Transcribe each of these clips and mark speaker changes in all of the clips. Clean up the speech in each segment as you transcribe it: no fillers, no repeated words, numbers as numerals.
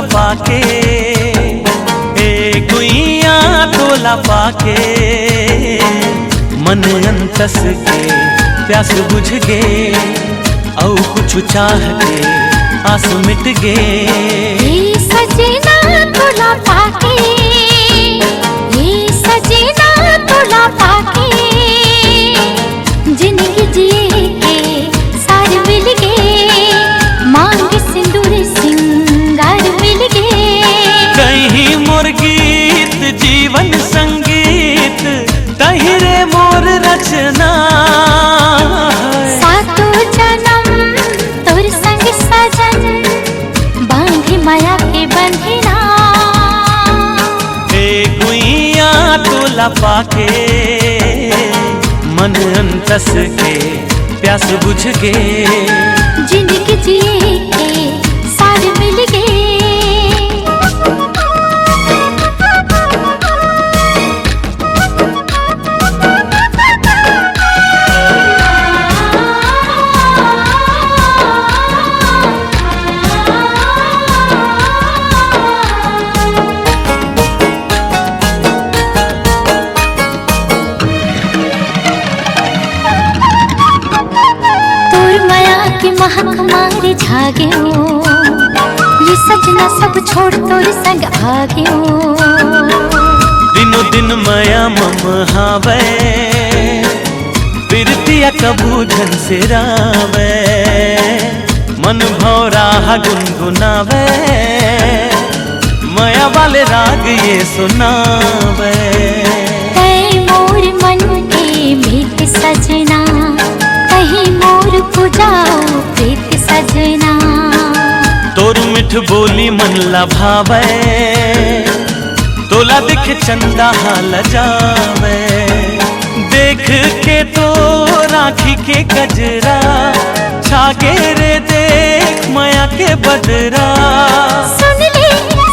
Speaker 1: तोला पाके, ए गुइया तोला पाके, मन अंतस के प्यास बुझ गे, औ कुछ चाह के आस मिट गे।
Speaker 2: ये सजना तोला पाके, ये सजना तोला पाके, जिंदगी जिए के सार मिल गे, मांग सिंदूर सिंगार मिल गे।
Speaker 1: कहीं मोर गीत जीवन संगीत, तहिरे मोर रचना,
Speaker 2: सातों जन्म तोर संग सजन, बांधे माया के बंधना।
Speaker 1: ए गुइया तोला पाके, मन अंतस के प्यास बुझ गे,
Speaker 2: जिंदगी जिए के सार मिल गे। महक मारे झागे हो, ये सजना सब छोड़ तोर संग आगे हो।
Speaker 1: दिनो दिन माया मम हावे, बिरतिया कबूझन से रावे, मन भौरा गुनगुनावे, माया वाले राग ये सुनावे।
Speaker 2: कई मोर मन के मीत सजना, कहीं मोर पुजाओ प्रीत सजना।
Speaker 1: तोर मिठ बोली मन लभावे, तोला दिख चंदा हाल जावे, देख के तो राखी के गजरा, छागे रे देख माया के बदरा।
Speaker 2: सुन ले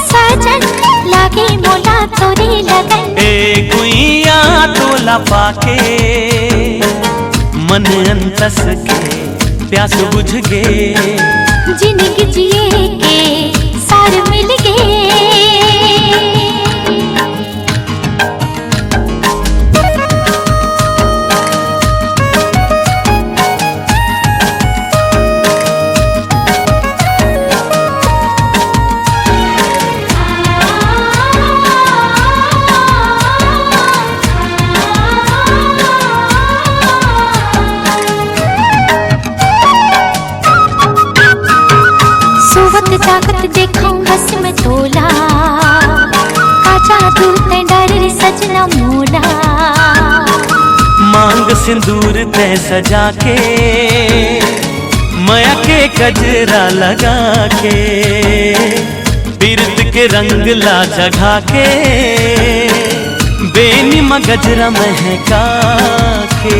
Speaker 2: सजन लागे मोला तोरे लगन,
Speaker 1: ए गुइया तोला पाके, मन अंतस के प्यास बुझ गे,
Speaker 2: जिंदगी जिए के सार मिल गे। सोवत जागत देखो हंस में तोला, काचा तू ते डर रे सजना मोला।
Speaker 1: मांग सिंदूर ते सजा के, माया के गजरा लगा के, बिरत के रंग ला जगा के, बेनिमा गजरा महका के।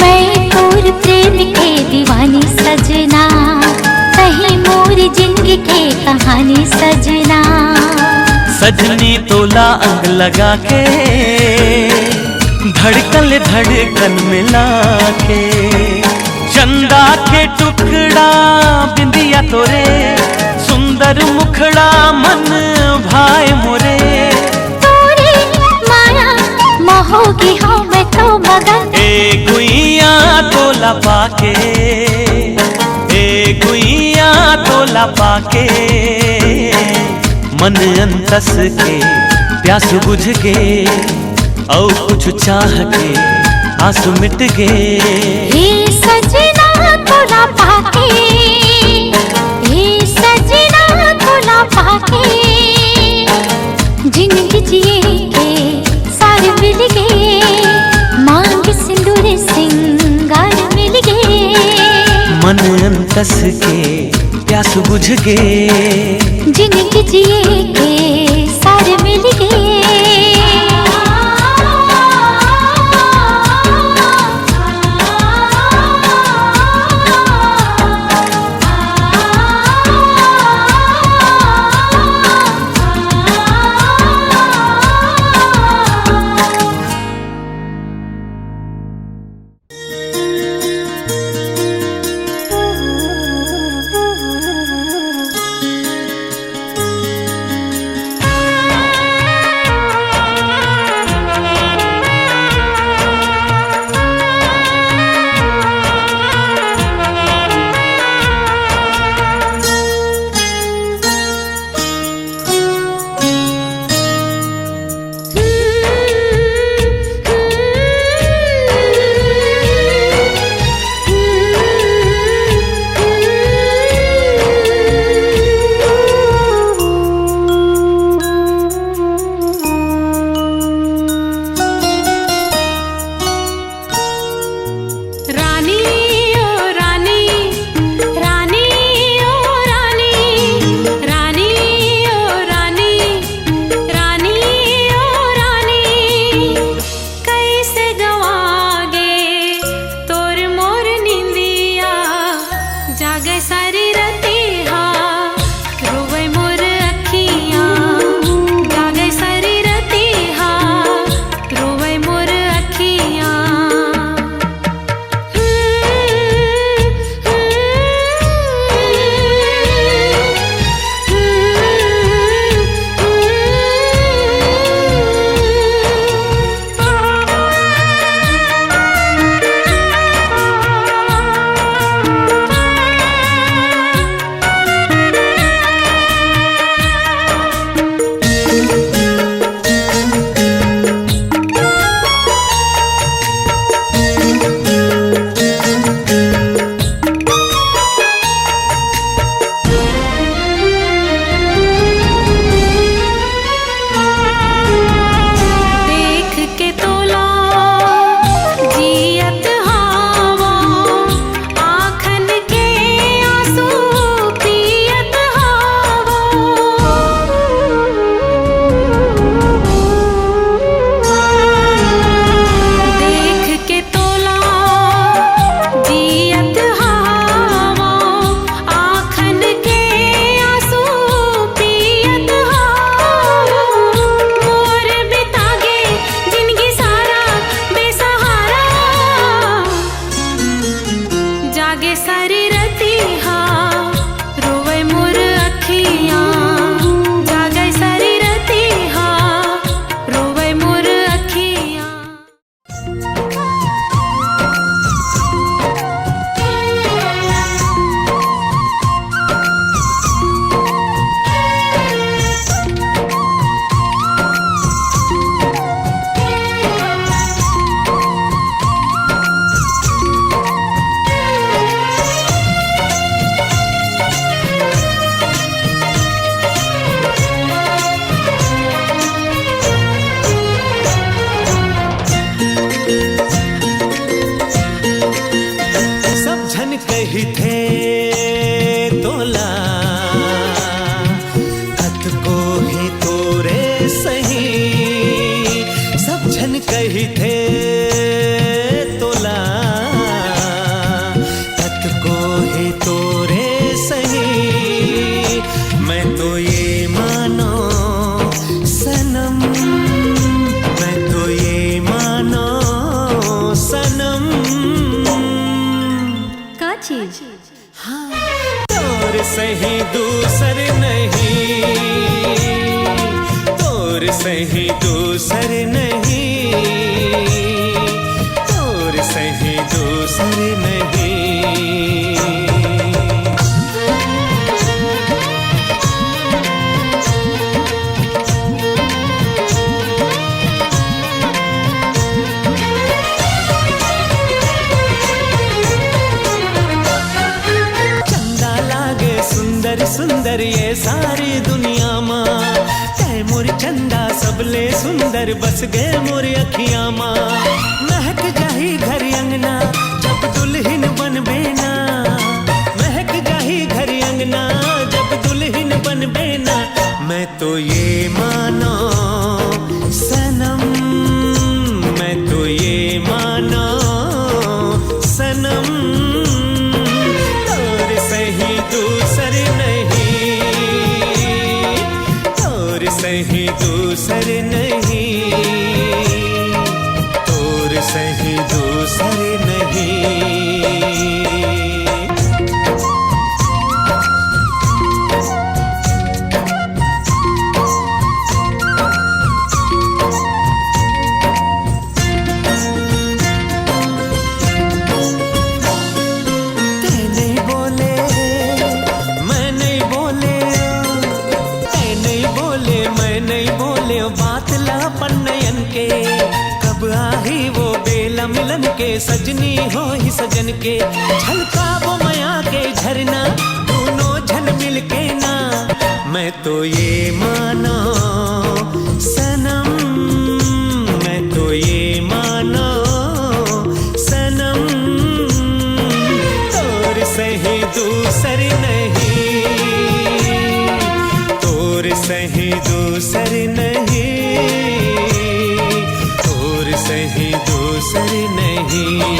Speaker 2: मैं तोर प्रेम के दीवानी सजना, कहीं मोर जिंदगी के कहानी सजना।
Speaker 1: सजनी तोला अंग लगा के, धड़कन धड़कन मिला के, चंदा के टुकड़ा बिंदिया तोरे, सुंदर मुखड़ा मन भाई मोरे।
Speaker 2: तोरे माया मोहोगी हो मैं तो मगन,
Speaker 1: ए गुइया तोला पाके, ए गुइया तोला पाके, मन अंतस के प्यास बुझ गे, औ कुछ चाह के आंसू मिट गे।
Speaker 2: हे सजना तोला पाके, हे सजना तोला पाके, जिंदगी जिए के सार मिल गे, मांग सिंदूर सिंगार मिल गे।
Speaker 1: मन अंतस के प्यास बुझ गे,
Speaker 2: जिंदगी जिए के सार मिल गे।
Speaker 3: जागे सारी रतिहा रोवे मोर अखियां जागे सारी रतिहा रोवे मोर अखियां।
Speaker 1: कही थे तोला खत को ही तोरे सही सब जन कही थे तोला खत को ही तोरे सही मैं तो ये मानो सनम मैं तो ये मानो सनम
Speaker 2: चीज
Speaker 1: तोर सही दूसर नहीं तोर सही दूसर नहीं तोर सही दूसर नहीं। सुंदर सुंदर ये सारी दुनिया माँ तै मोर चंदा सबले सुंदर बस गए मोर अखियाँ माँ महक जाही घर अंगना जब दुल्हन बन बेना महक जाही घर अंगना जब दुल्हन बन बेना मैं तो ये मानो सनम मैं तो ये मानो सनम तोर सही दूसर नहीं तोर सही दूसर नहीं तोर सही दूसर नहीं। बात लापन नयन के कब आही वो बेला मिलन के सजनी हो ही सजन के झलका वो माया के झरना दोनों झन मिल के ना मैं तो ये मानो सनम मैं तो ये मानो सनम तोर सही दूसर नहीं तोर सही दूसर नहीं तोर सही दूसर नहीं।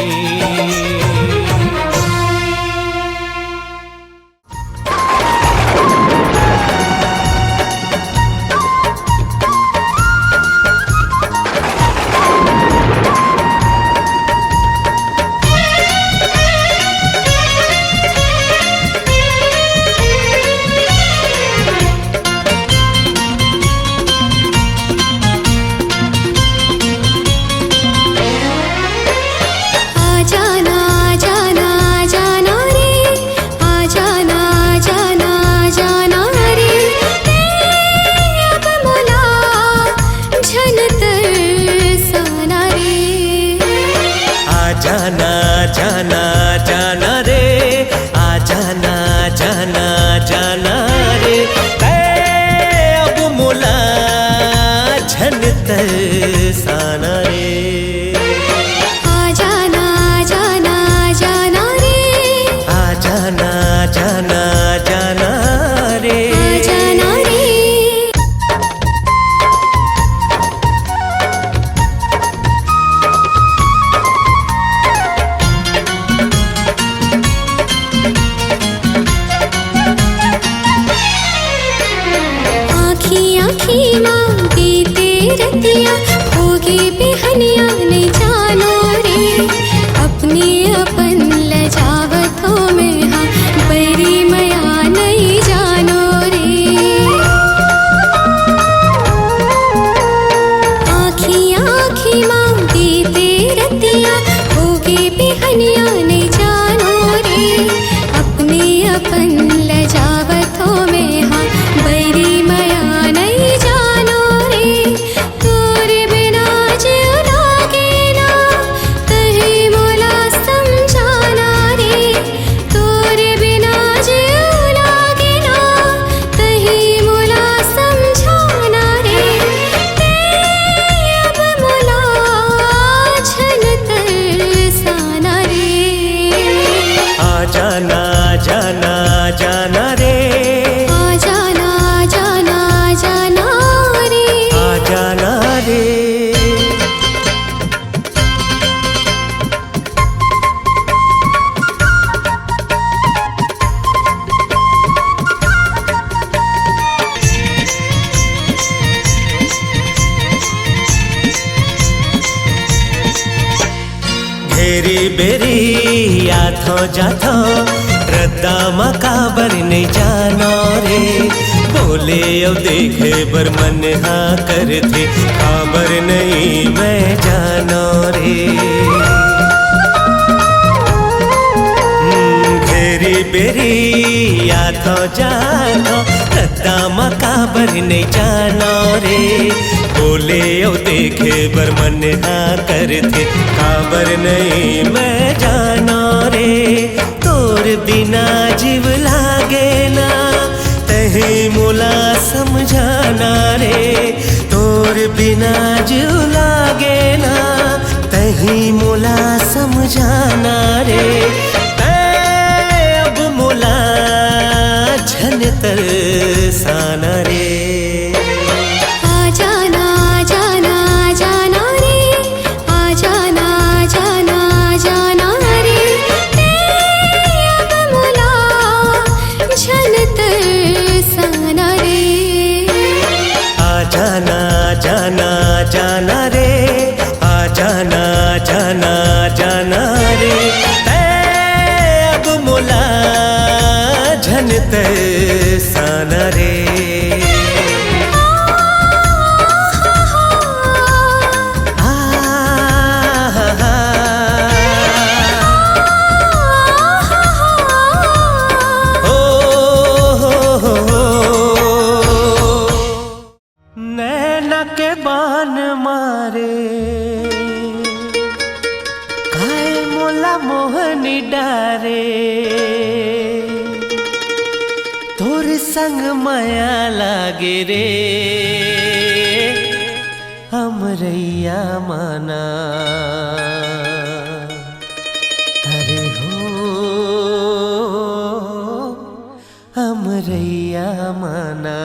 Speaker 1: जाना जाना जाना रे आ जाना जाना जाना रे अब मुला झन तरसाना रे
Speaker 2: आ जाना जाना जाना रे
Speaker 1: आ जाना जाना जाना रे
Speaker 2: आ जाना रे।
Speaker 1: जाना जाना जाना रे,
Speaker 2: आ जाना जाना जाना रे,
Speaker 1: आ जाना रे। घेरी बेरी याथो जाथो रद्दा मकाबर नहीं जानो रे, बोले अब देखे बर मन हाँ करते खबर नहीं मैं जानो रे। घेरी बेरी याथो जाथो रद्दा मकाबर नहीं जानो रे, बोले ओ देखे बर मन हाँ करते खबर नहीं मैं जानो रे। तोर बिना जीव लागे ना तही मोला समझाना रे, तोर बिना जीव लागे ना तही मोला समझाना रे। अब मोला झन तरसाना रे,
Speaker 2: आ जाना जाना जाना रे, आ जाना जाना जाना रे, अब मोला झन तरसाना रे।
Speaker 1: आ जाना जाना जाना रे, आ जाना जाना जाना रे। अब मोला झन तरसाना रे। नैना के बान मारे काय मोला मोहनी डारे, तोर संग माया लागे रे हमरैया माना। अरे हो हमरैया माना।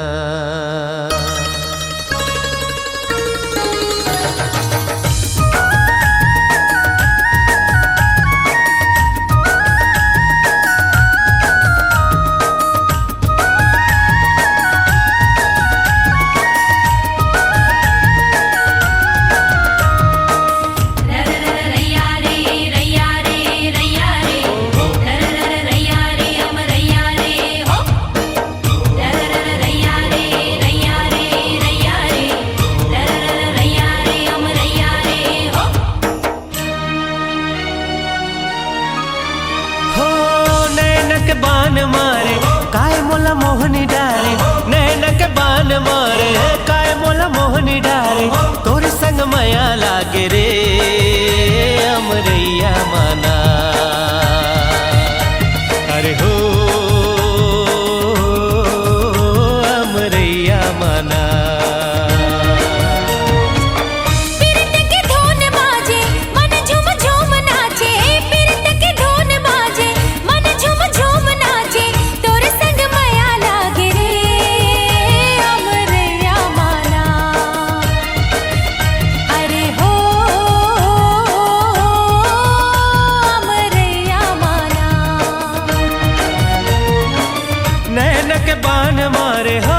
Speaker 1: बान मारे काय मोला मोहनी डारे, नैना के बान मारे काय मोला मोहनी डारे, तोर संग माया लागे रे हमरैया माना। अरे हो हमरैया माना। के बान मारे हो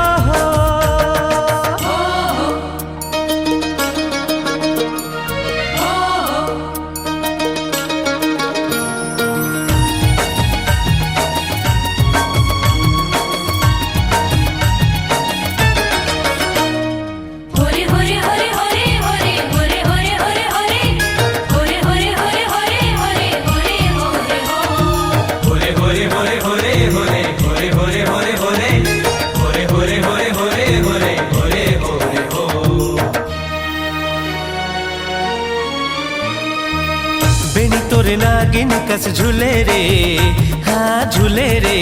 Speaker 1: तोरे नागिन कस झूले रे, हाँ झूले रे,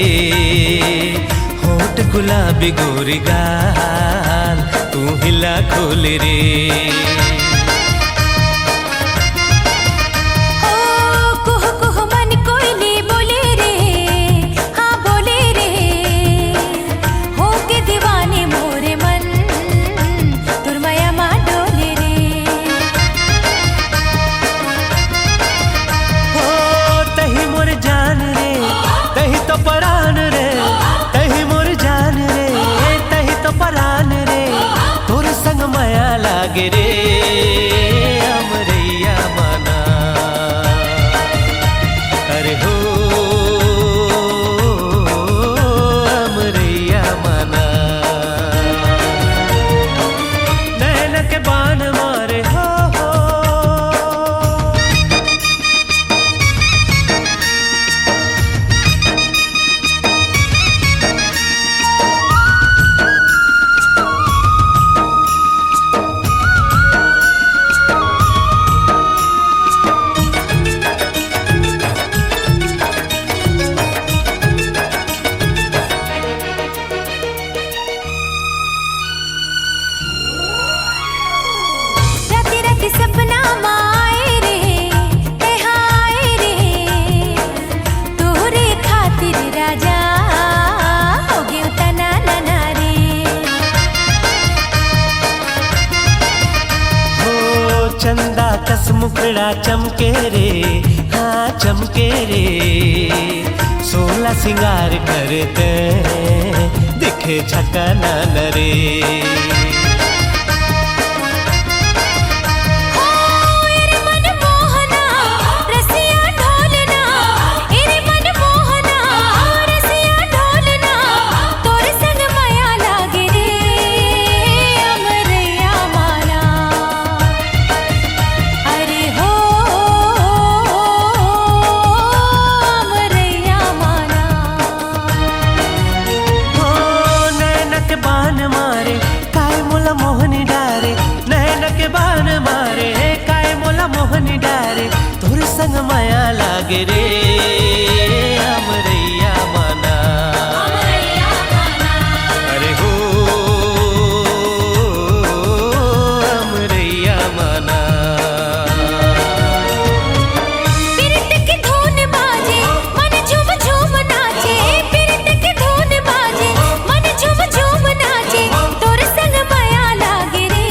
Speaker 1: होठ गुलाबी गोरी गाल तू हिला खोले रे।
Speaker 2: ओ कुह कुह मन कोयली बोले रे,
Speaker 4: मुखड़ा चमके रे, हाँ चमके रे, 16 सिंगार करते दिखे झका न रे। मोहनी डारे तोर संग माया लागे रे, अमरैया माना, अरे हो अमरैया माना।
Speaker 2: पीरत की धुन बाजे मन झूम झूम नाचे, पीरत की धुन बाजे मन झूम झूम नाचे, तोर संग माया लागे रे,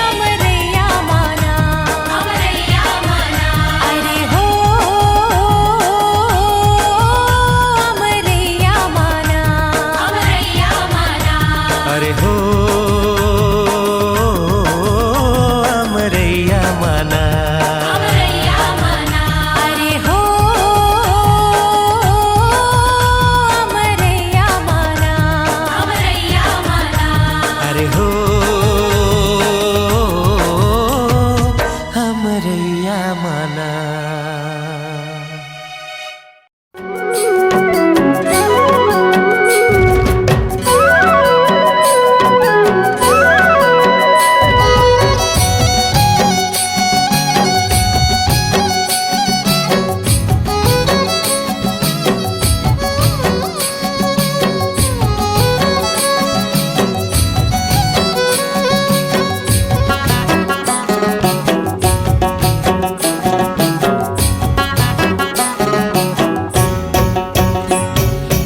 Speaker 2: अमरैया माना, अमरैया माना। अरे हो अमरैया माना, अमरैया माना।
Speaker 4: अरे हो अमरैया माना,
Speaker 2: अमरैया माना। अरे हो अमरैया माना, अमरैया माना।
Speaker 4: अरे हो अमरैया माना।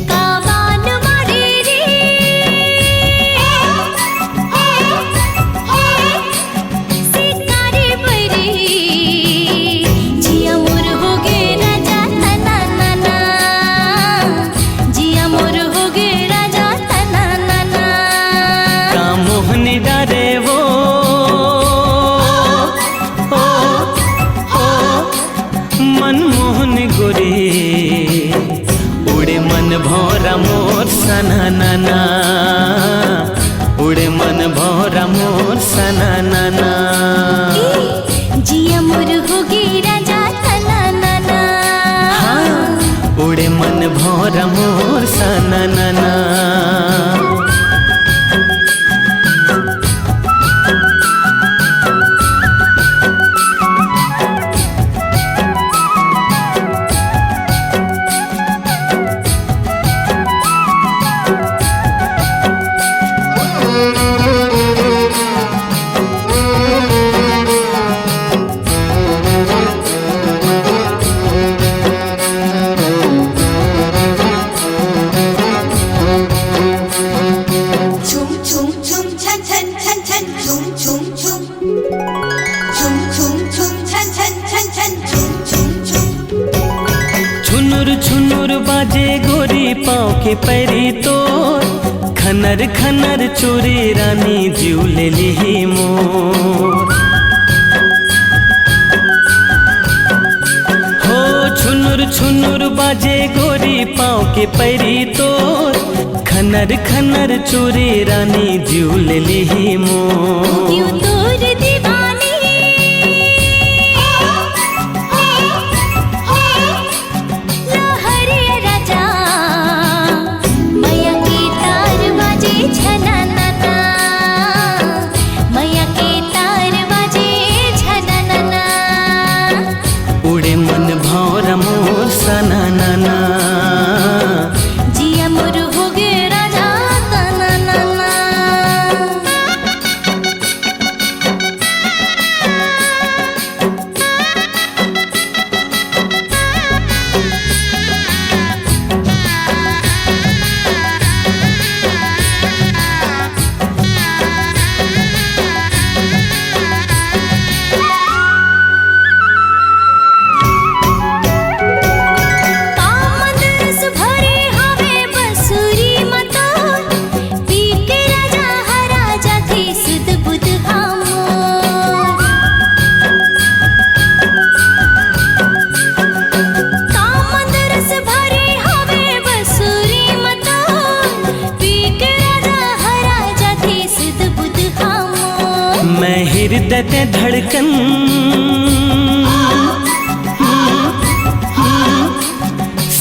Speaker 2: कावान मारे रे, सितारे बरे, जिया मोर हो गे राजा तना नाना, जिया मोर हो गे राजा तना नाना।
Speaker 1: का मोहनी डारे वो मनमोहन गोरी, उड़े मन भौरा मोर सना नाना, उड़े मन भौरा मोर सना नाना।
Speaker 2: जिया मोर हो गे राजा तना नाना,
Speaker 1: हाँ उड़े मन भौरा मोर सना नाना।
Speaker 5: Chum chum chum chan chan chan chan chum chum chum chum chum chum chan chan chan chan chum chum chum
Speaker 1: छुनुर छुनुर बाजे गोरी पाँव के पैरी तोर, खनर खनर चोरी रानी जीव ले ली मोर। हो छुनुर छुनुर बाजे गोरी पाँव के पैरी तोर, खनर खनर चोरी रानी जीव ले ली मोर।
Speaker 2: यूं तोर दीवानी, लहरे राजा, मैया के तार बाजे झना नाना, मैया के तार बाजे झना नाना।
Speaker 1: उड़े मन भौरा मोर सना नाना,
Speaker 2: जिया मोर हो गे राजा तना नाना।
Speaker 1: गते धड़कन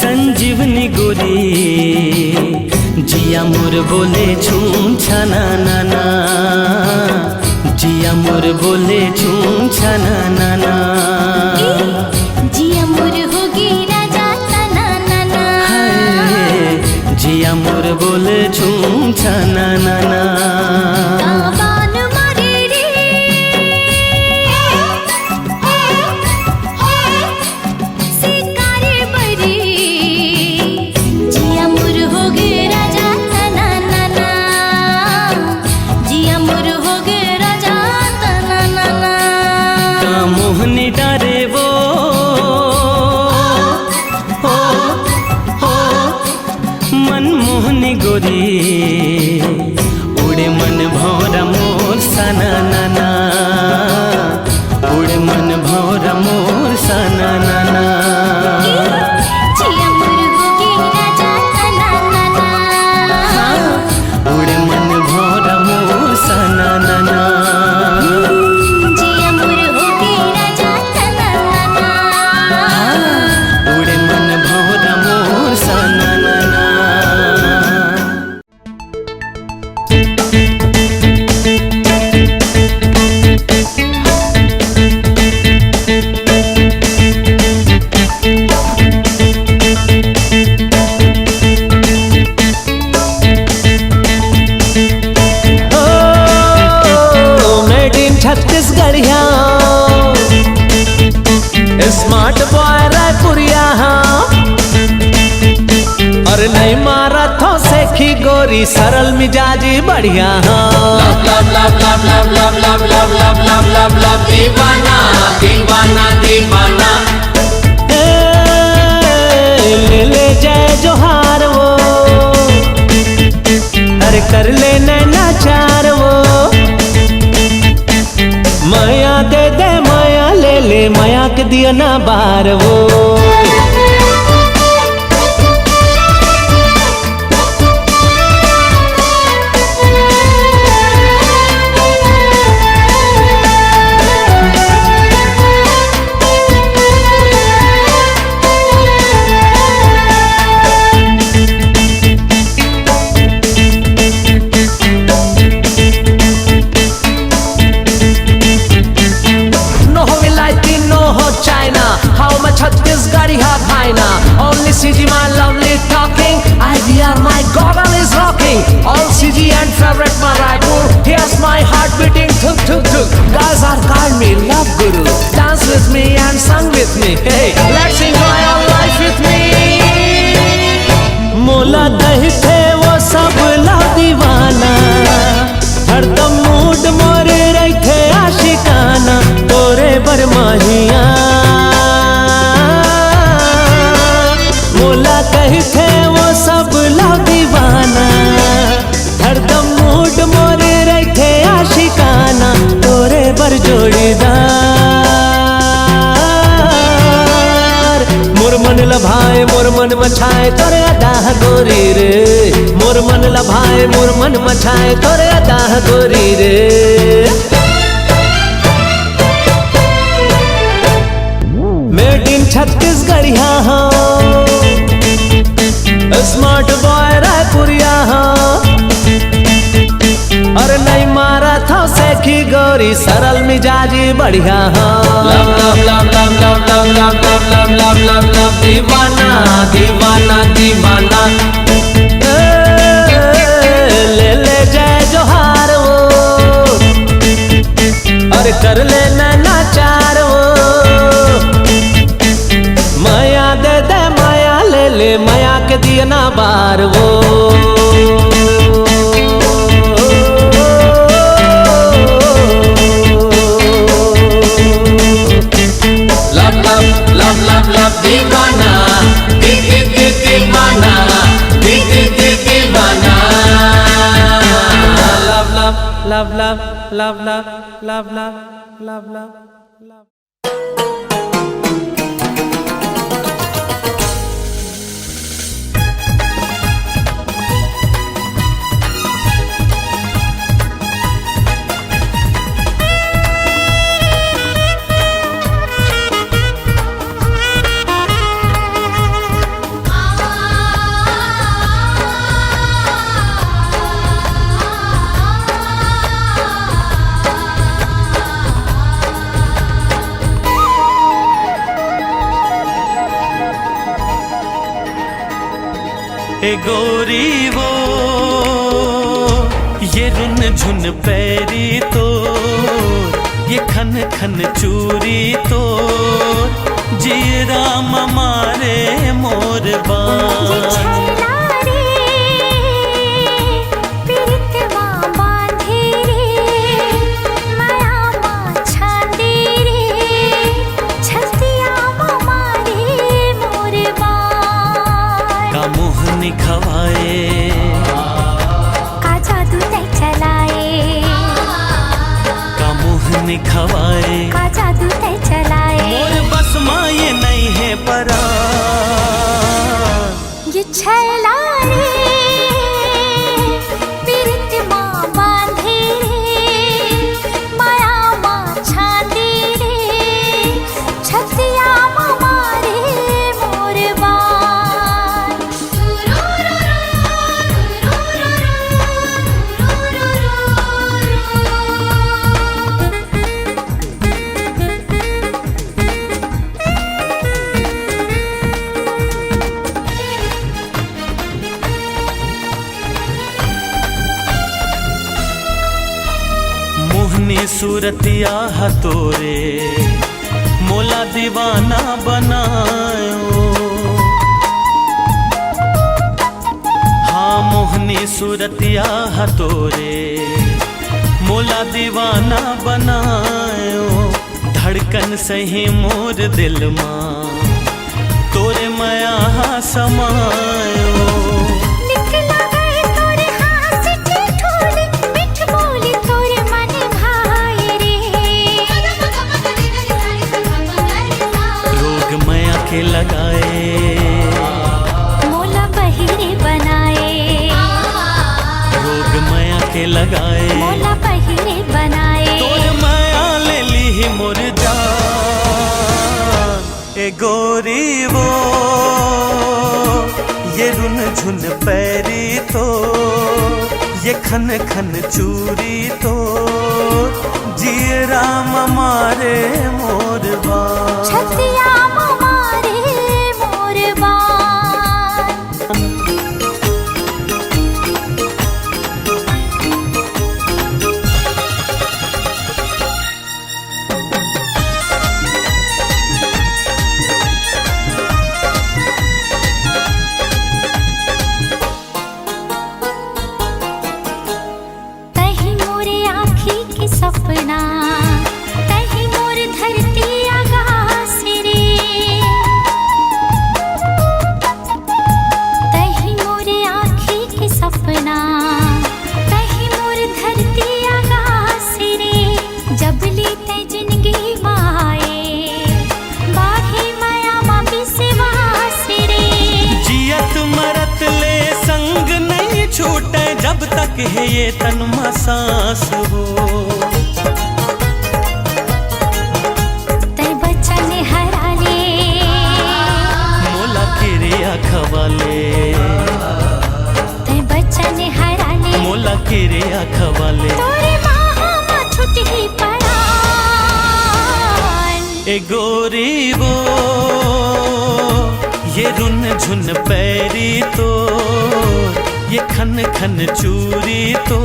Speaker 1: संजीवनी गोरी जिया मोर बोले छूम छाना नाना जिया मोर बोले छूम छाना नाना
Speaker 2: जिया मोर होगी राजा तना नाना
Speaker 1: जिया मोर बोले छूम छाना नाना
Speaker 2: काबान मारे रे सिकारे बरी जिया मोर होगी राजा तना नाना जिया मोर होगी राजा तना नाना
Speaker 1: का मोहनी डारे वो मन मोहनी गोरी उड़े मन भौरा मोर सना नाना उड़े मन भौरा मोर सना नाना
Speaker 2: जिया मोर होगी राजा तना नाना
Speaker 1: उड़े मन भौरा मोर सना नाना
Speaker 2: जिया मोर होगी राजा तना नाना
Speaker 1: उड़े मन भौरा मोर सना नाना
Speaker 4: मेड इन छत्तीसगढ़िया स्मार्ट बॉय रायपुरिया और नहीं मारा थो सेखी गोरी सरल मिजाजी बढ़िया
Speaker 6: दीवाना दीवाना दीवाना
Speaker 4: ले ले जय जोहार वो अरे कर ले नैना चार वो माया दे दे माया ले ले माया के दिया ना बार वो No ho Vilayati, no ho China. How much Chhattisgarhi ha bhaina? Only CG my lovely talking. IVR my goggle is rocking. All CG and favorite my Raipur. Here's my heart beating thuk thuk thuk. Guys are called me love guru. Dance with me and sing with me. Hey, let's enjoy our life with me. मोला दही थे वो सब ला दीवाना हरदम mood मोरे रखे आशिकाना तोरे बरमाहिया मोला कही थे वो सब ला दीवाना हरदम मूड मोरे रखे आशिकाना तोरे बर जोड़ीदार मोर मन लभाए मोर मन मछाए तोरे अदाह गोरी रे मोर मन लभाए मोर मन मछाए तोरे अदाह गोरी रे मेड इन छत्तीसगढ़िया स्मार्ट बॉय रायपुरिया और नहीं मारा था सेखी गोरी सरल मिजाजी बढ़िया
Speaker 6: love love love love love love love love love love love दीवाना दीवाना दीवाना
Speaker 4: ले ले जय जोहार वो और कर ले नैना चार वो माया दे दे माया ले ले माया के दिया ना बार वो
Speaker 6: love love love love love दीवाना दीवाना दीवाना
Speaker 4: love love love love love love love love love love
Speaker 1: ए गोरी वो ये रुन झुन पैरी तो ये खन खन चूरी तो जी राम मारे मोर बान खवाए
Speaker 2: का जादू तय चलाए
Speaker 1: का मोहनी खवाए
Speaker 2: का जादू तय चलाए
Speaker 1: मोर बस माँ ये नहीं है परा
Speaker 2: ये छैला रे पीरित माँ बांधे रे माया माँ छांदी रे छतिया माँ मारे मोर बान
Speaker 1: मोहनी सूरतिया हतोरे मोला दीवाना बनायो हाँ मोहनी सूरतिया हतोरे मोला दीवाना बनायो धड़कन सही मोर दिल माँ तोरे माया समायो के लगाए
Speaker 2: मोला बहिरे बनाए
Speaker 1: रोग माया के लगाए
Speaker 2: मोला बहिरे बनाए
Speaker 1: तोर माया ले ली मोर जान ए गोरी वो ये रुन झुन पैरी तो ये खन खन चूरी तो जी राम मारे मोर बान
Speaker 2: छतिया सपना तही मोर धरती आकाश रे तही मोर आँखी के सपना तही मोर धरती आकाश रे जब ली तय जिंदगी माए बाढ़ी माया माँ विश्वास रे
Speaker 1: जियत मरत ले संग नहीं छूटे जब तक है ये तन में सांस हो खवाले
Speaker 2: ते बच्चा ने हराले
Speaker 1: मोला केरे खवाले
Speaker 2: तोरे माँ छुट ही पड़ा
Speaker 1: ए गोरी वो ये रुन झुन पैरी तो ये खन खन चूरी तो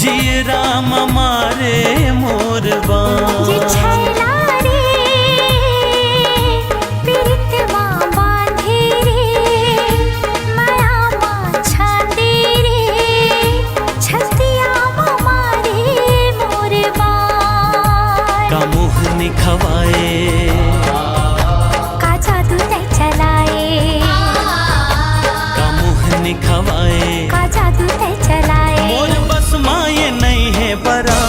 Speaker 1: जी राम मारे मोर बान
Speaker 2: ये छैला
Speaker 1: खवाए
Speaker 2: का जादू तय चलाए
Speaker 1: का मोहनी खवाए
Speaker 2: का जादू तय चलाए
Speaker 1: मोर बस माँ ये नहीं है परा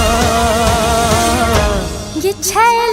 Speaker 2: ये छैला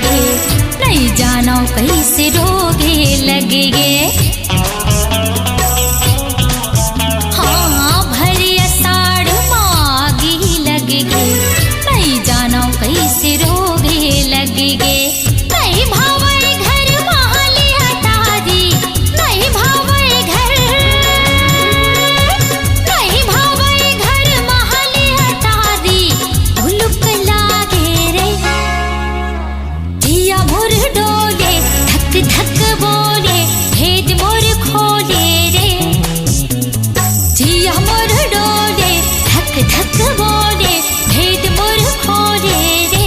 Speaker 2: लागे, नहीं जानो कैसे रोगे लगे गे। हाँ भरी अषाढ़ मागी लगे गे, नहीं जानो कैसे रोगे लगे गे। नहीं भावे घर महली अटारी, नहीं भावे घर, नहीं भावे घर महली अटारी, उलुक लागे रे। जिया मोर डोले धक धक बोले, भेद मोर खोले रे। जिया मोर डोले धक धक बोले, भेद मोर खोले रे।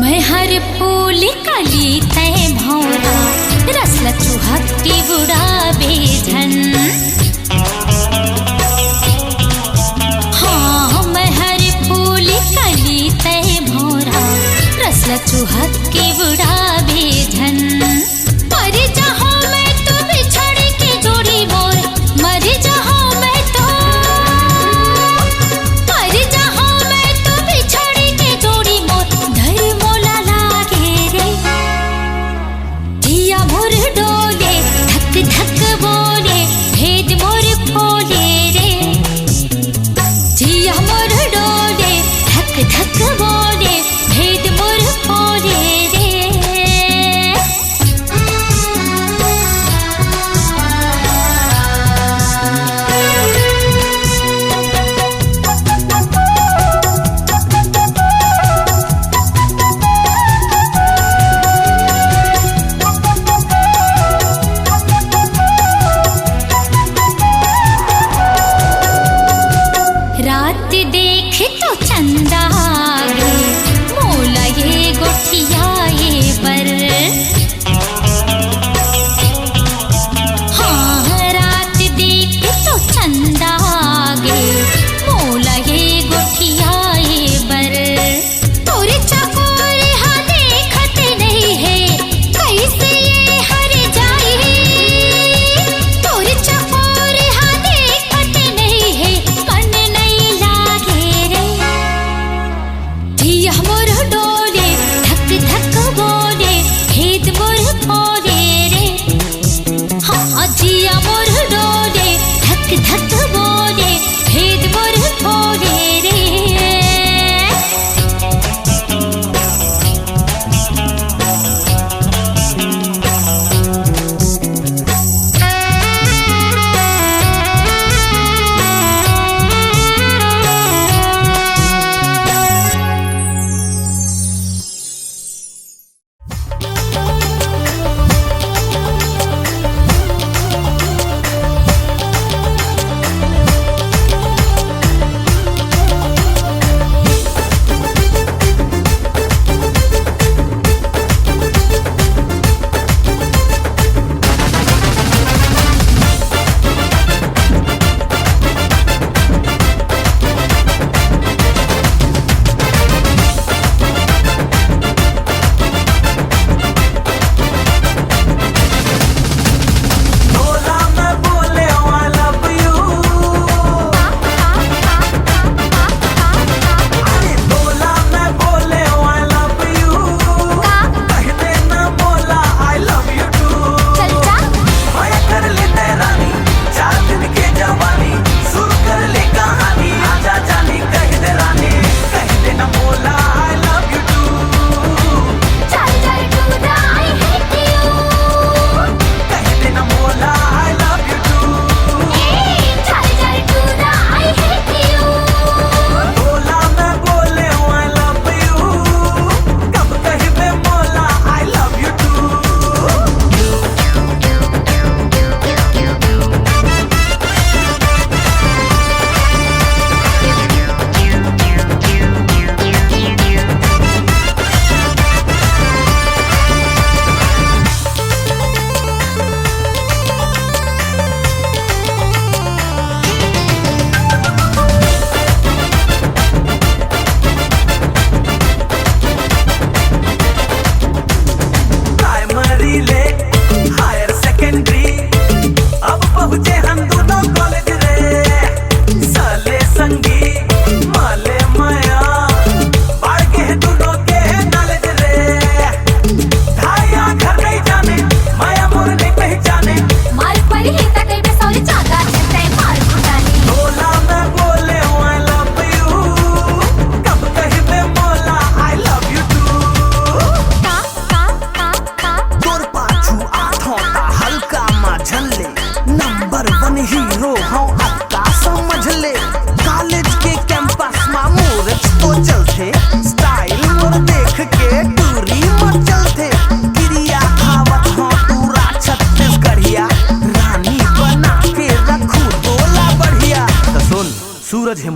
Speaker 2: मैं हर फूल कली तय भौरा, रसला चुहक्की बुढ़ाबे झन। हाँ मैं हर फूल कली तय भौरा, रसला चुहक्की बुढ़ाबे झन। मर जाऊं मैं तो बिछड़ के जोड़ी मोर, मर जाऊं मैं तो, मर जाऊं मैं तो बिछड़ के जोड़ी मोर, धर मोला लागे रे। जिया मोर डोले धक धक बोले, भेद मोर खोले रे। जिया मोर डोले धक धक बोले, भेद मोर खोले रे।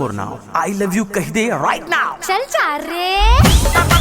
Speaker 1: मोर नाव आई लव यू कह दे राइट नाउ
Speaker 2: चल चार रे